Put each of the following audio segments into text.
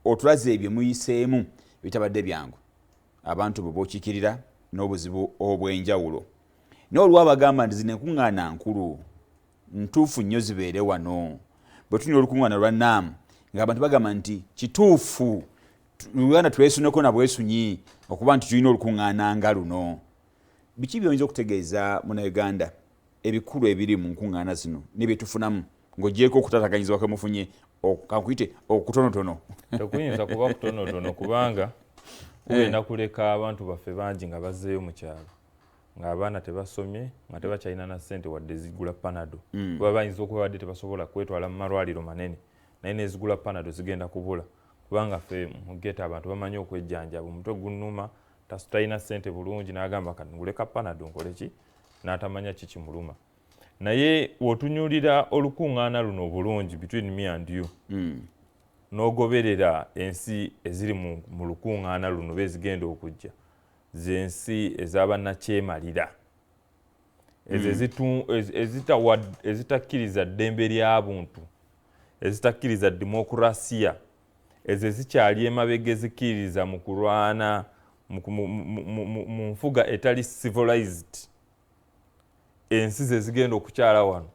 otulaze ebyo muyiseemu bitabadde byangu abantu bo bokiikirira n'obuzibu obw'enjawulo n'olwa bagamba nti zino enkuŋŋaana nkulu ntuufu nnyo zibeere wano bwe tunywa olukuŋŋaana lwa naamu ng'abantu bagamba nti kituufu Uganda twesuneko na bwesunyi okuba nti tulina olukuŋŋaana nga luno biki by'oyinza okutegeeza munnayuganda ebikulu ebiri mu nkuŋŋaana zino ne bye tufunamu ng'ogyeko okutataganyizibwa kwe mufunye kakuyite okutonotono tekuyinza kuba kutonotono kubanga kugenda kuleka abantu baffe bangi nga bazzeeyo mu kyalo ng'abaana tebasomye nga tebakyalina na ssente wadde zigula panado kuba bayinza okuba wadde tebasobola kwetwala mu malwaliro manene naye nezigula panado zigenda kubula kubanga ffe mu geta abantu bamanyi okwejjanjaba omutwe gunnuma talina ssente bulungi n'agamba kati nguleka panado nkoleki n'atamanya kikimuluma naye wotunyulira olukuŋŋaana luno obulungi between me and you n'ogoberera ensi eziri mu lukuŋŋaana luno bezigenda okujja zensi ez'abannakyemalira ezitakkiriza ddembe ly'abuntu ezitakkiriza demokurasiya ezo ezikyali emabega ezikkiriza mu kulwana mu nfuga etali civilized ensi ze zigenda okukyala wano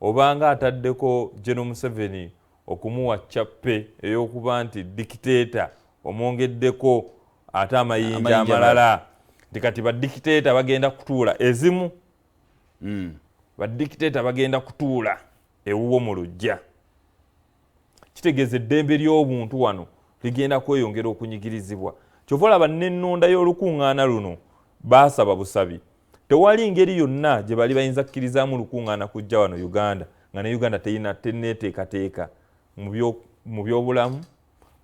obanga ataddeko General Museveni okumuwa chappe ey'okuba nti dikiteeta omwongeddeko ate amayinja amalala nti kati badikiteeta bagenda kutuula ezimu badikiteeta bagenda kutuula ewuwo mu lujja kitegeeza eddembe ly'obuntu wano ligenda kweyongera okunyigirizibwa kyova olaba n'ennunda y'olukuŋŋaana luno baasaba busabi tewali ngeri yonna gye bali bayinza kkirizaamu olukuŋŋaana kujja wano Uganda nga ne Uganda teneeteekateeka mu byobulamu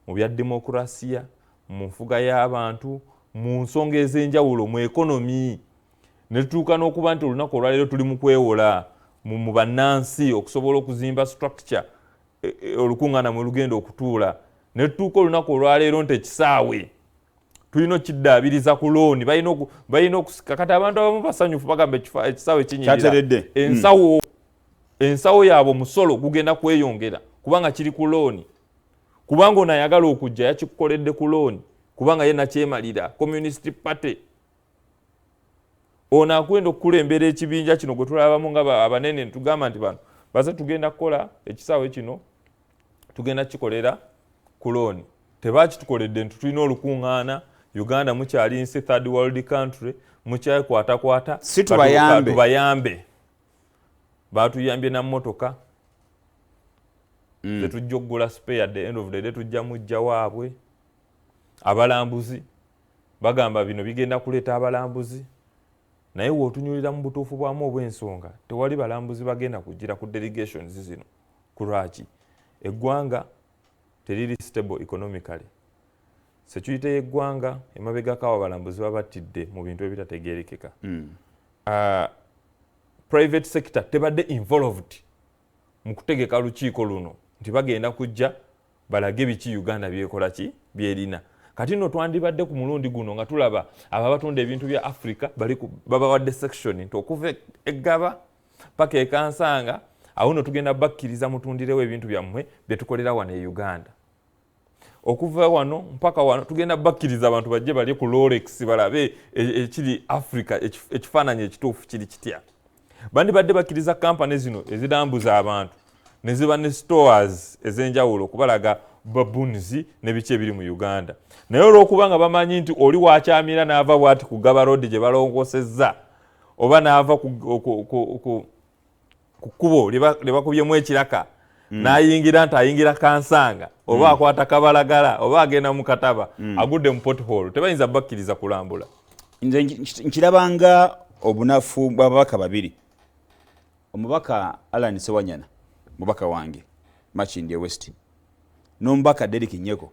mu bya demokurasiya mu nfuga y'abantu mu nsonga ez'enjawulo mu ekonomi ne tutuuka n'okuba nti olunaku olwaleero tuli mu kwewola mu bannansi okusobola okuzimba structure olukuŋŋaana mwe lugenda okutuula ne tutuuka olunaku olwaleero nti ekisaawe tulina okiddaabiriza ku looni balina okusika kati abantu abamu basanyufu bagamba ekisaawe kinyirira ensawo yaabwe omusolo gugenda kweyongera kubanga kiri ku looni kubanga ono ayagala okujja yakikukoledde ku looni kubanga ye nakyemalira Communist Party ono akwenda okukulembera ekibinja kino gwe tulabamu nga abanene tugamba nti bano baze tugenda kukola ekisaawe kino tugenda kikolera ku looni tebakitukoledde nti tulina olukuŋŋaana Uganda mukyali nsi third world country mukyakwatakwata tubayambe batuyambye na mmotoka tetujja okugula spare at the end of the day tujja mujja waabwe abalambuzi bagamba bino bigenda kuleeta abalambuzi naye wootunyulira mu butuufu bwamu obw'ensonga tewali balambuzi bagenda kujjira ku delegations zino ku lwaki eggwanga teriri stable economically security y'eggwanga emabegako abalambuzi babatidde mu bintu ebitategeerekeka private sector tebadde involved mu kutegeka lukiiko luno nti bagenda kujja balage biki Uganda byekola ki byerina kati nno twandibadde ku mulundi guno nga tulaba ababatunda ebintu bya Africa babawadde section nti okuva eggaba paka ekansanga awo nno tugenda bakkiriza mutundirewo ebintu byammwe bye tukolera wano e Uganda okuva wano mpaka wano tugenda bakkiriza abantu bajje bali ku Rolex balabe ekiri Africa ekifaananyi ekituufu kiri kitya bandibadde bakkiriza kampani zino ezidambuza abantu ne ziba ne stores ez'enjawulo okubalaga baboons n'ebiki ebiri mu Uganda naye olw'okuba nga bamanyi nti oli wakyamira n'ava bwati ku Gaba Road gye balongosezza oba n'ava ku kkubo lye bakubyemu ekiraka n'ayingira nti ayingira kansanga oba akwata kabalagala oba agenda mu kataba agudde mu pothole tebayinza bakkiriza kulambula nze nkirabanga obunafu bw'ababaka babiri omubaka Alan Sewanyana mubaka wange Machinde West n'omubaka Derek Nyeko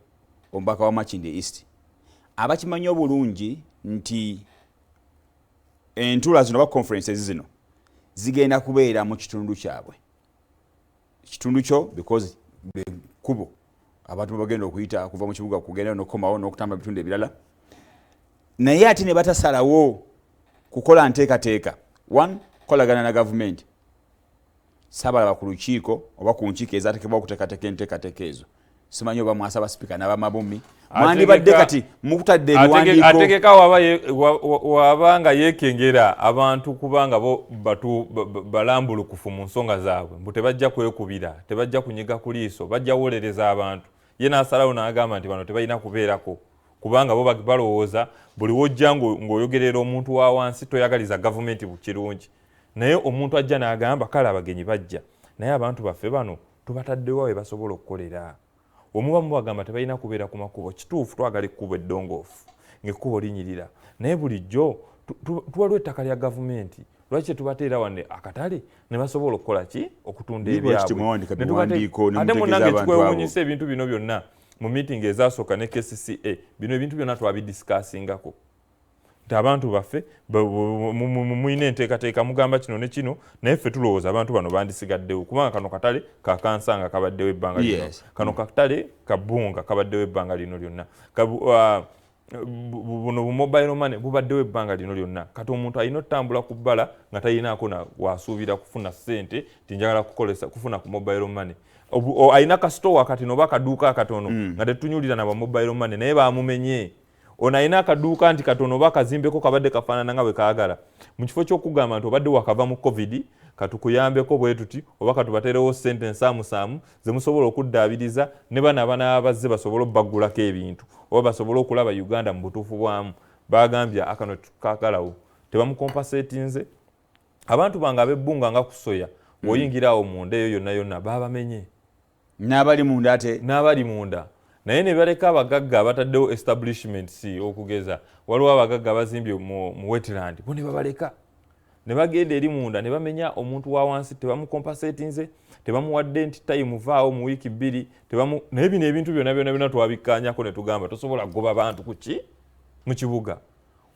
omubaka wa Machinde East abakimanyi obulungi nti entula zino ba conferences zino zigenda kubeera mu kitundu kyabwe kitundu kyo because kubo abantu bagenda okuyita kuva mu kibuga kugenda n'okomawo n'okutamba bitundu ebirala naye ate ne batasalawo kukola nteekateeka one kolagana na government sabalaba ku lukiiko oba ku nkiiko ezaatekebwa okuteekateeka enteekateeka ezo simanyi oba mwasaba speaker n'abamabumi mwandibadde kati mukutadde ebiwandiiko ategeka waba nga yeekengera abantu kubanga bo balambulukufu mu nsonga zaabwe mbu tebajja kwekubira tebajja kunyiga ku liiso bajja wolereza abantu ye n'asalawo n'agamba nti bano tebalina kubeerako kubanga bo balowooza buli wojja ng'oyogerera omuntu wa wansi toyagaliza gavumenti bukirungi naye omuntu ajja n'agamba kale abagenyi bajja naye abantu baffe bano tubataddewo we basobola okukolera omuba mubagamba tebalina kubeera ku makubo kituufu twagala ekkubo eddongoofu ng'ekkubo linyirira naye bulijjo tuwaliwo ettaka lya gavumenti lwaki tubateera wane akatale ne basobola okukola ki okutunda ebyabwe ate munnange kikwewuunyisa ebintu bino byonna mu meeting ezasooka ne KCCA bino ebintu byonna twabidiscussingako nti abantu baffe muyina enteekateeka mugamba kino ne kino naye ffe tulowooza abantu bano bandisigaddewo kubanga kano katale kakansanga kabaddewo ebbanga lino kano katale kabunga kabaddewo ebbanga lino lyonna buno bumobile money bubaddewo ebbanga lino lyonna kati omuntu alina otambula ku bbala nga talinaako wasuubira kufuna ssente tinjagala kufuna ku mobile money alina kasitowa kati noba akaduuka akatono nga tetunyulira na ba mobile money naye bamumenye ono alina akaduuka nti katono oba akazimbeko kabadde kafaanana nga bwe kaagala mu kifo ky'okugamba nti obadde wakava mu covid katukuyambeko bwe tuti oba katubateerewo ssente ensaamusaamu ze musobola okuddaabiriza ne bana abanaba bazze basobole obbagulako ebintu oba basobole okulaba Uganda mu butuufu bwamu bagambye akano tukaagalawo tebamukompasetinze abantu bange abebbunga nga kusoya oyingirawo munda eyo yonna yonna babamenye n'abali munda ate n'abali munda naye ne baleka abagagga abataddewo establishments okugeza waliwo abagagga bazimbye mu wetland bo ne babaleka ne bagenda eri munda ne bamenya omuntu wa wansi tebamukompasetinze tebamuwadde nti time vaawo mu wiiki 2 naye bino ebintu byonna twabikkaanyako ne tugamba tosobola kugoba bantu kuki mu kibuga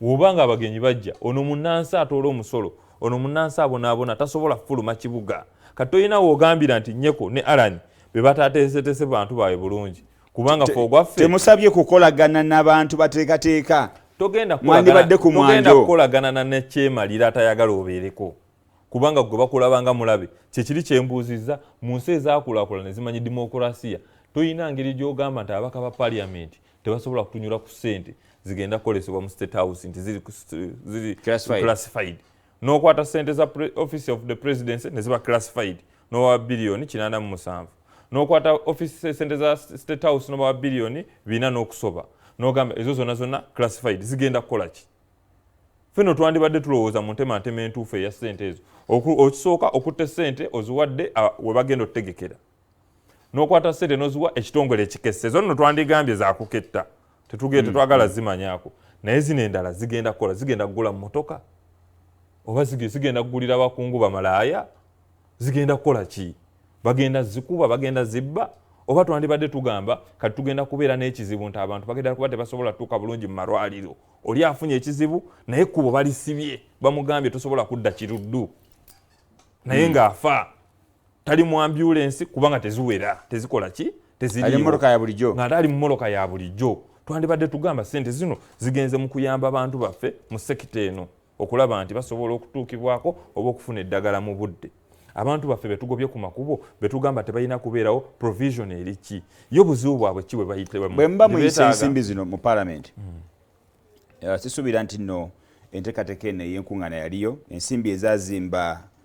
wobanga abagenyi bajja ono munnansi atoola omusolo ono munnansi abonaabona tasobola fuluma kibuga kati toyina woogambira nti Nyeko ne Alani be bataateesetese bantu baabwe bulungi kubanga fogwaffe temusabye kukolagana n'abantu bateekateeka togenda mwandibadde ku mwanjo kukolagana nekyemalira atayagala obeereko kubanga gwe bakulabanga mulabe kyekiri kyembuuzizza mu nsi ezaakulaakulana ezimanyi demokulasiya toyina ngeri gy'ogamba nti abaka ba parliament tebasobola kutunyula ku ssente zigenda kukolesebwa mu state house nti ziri classified n'okwata ssente za office of the presidency ne ziba classified n'owa biliyoni 87 n'okwata office ssente za state house n'owa biliyoni 4 n'okusoba n'ogamba ezo zonna classified zigenda kukola ki feno twandibadde tulowooza mu ntema entuufu eya ssente ezo okisooka okutta ssente oziwadde we bagenda otegekera n'okwata ssente n'oziwa ekitongole ekikesse ezo nno twandigambye zakuketta tetwagala zimanyaako naye zino endala zigenda kukola zigenda kugula mu motoka oba zigenda kugulira bakungu bamalaaya zigenda kukola ki bagenda zikuba bagenda zibba oba twandibadde tugamba kati tugenda kubeera n'ekizibu nti abantu bagenda kuba tebasobola tuuka bulungi mu malwaliro oli afunye ekizibu naye ekkubo balisibye bamugambye tosobola kudda kiruddu naye ng'afa tali mu ambulensi kubanga teziwera tezikola ki teziriiwo ng'ate ali mu mmoloka ya bulijjo twandibadde tugamba ssente zino zigenze mu kuyamba abantu baffe mu sekita eno okulaba nti basobola okutuukibwako oba okufuna eddagala mu budde abantu baffe betugobye ku makubo betugamba tebalina kubeerawo provision eri ki yo obuzibu bwabwe ki bwe bayitebwamu bwe mba muyisa ensimbi zino mu parliament sisuubira nti nno enteekateeka eno ey'enkuŋŋaana yaliyo ensimbi ezazimba